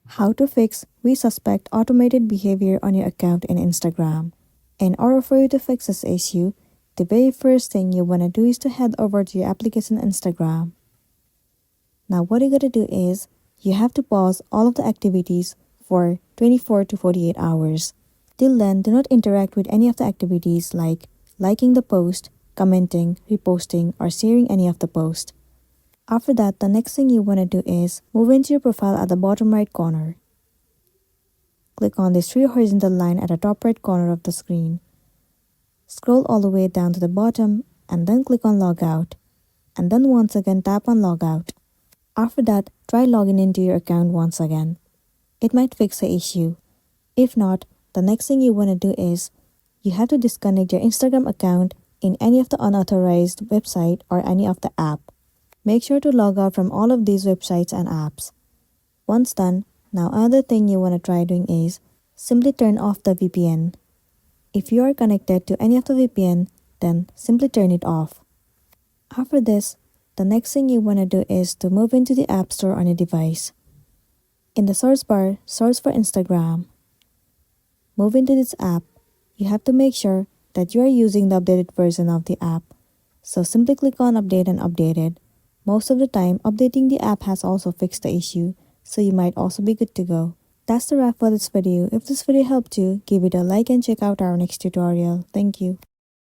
How to fix We Suspect Automated Behavior on your account in Instagram. In order for you to fix this issue, the very first thing you want to do is to head over to your application Instagram. Now what you gotta do is, you have to pause all of the activities for 24 to 48 hours. Till then, do not interact with any of the activities like liking the post, commenting, reposting, or sharing any of the post. After that, the next thing you want to do is move into your profile at the bottom right corner. Click on this three horizontal line at the top right corner of the screen. Scroll all the way down to the bottom and then click on Logout. And then once again tap on Logout. After that, try logging into your account once again. It might fix the issue. If not, the next thing you want to do is, you have to disconnect your Instagram account in any of the unauthorized website or any of the app. Make sure to log out from all of these websites and apps. Once done, now another thing you want to try doing is, simply turn off the VPN. If you are connected to any of the VPN, then simply turn it off. After this, the next thing you want to do is to move into the App Store on your device. In the search bar, search for Instagram. Move into this app. You have to make sure that you are using the updated version of the app. So simply click on Update and Update it. Most of the time, updating the app has also fixed the issue, so you might also be good to go. That's the wrap for this video. If this video helped you, give it a like and check out our next tutorial. Thank you.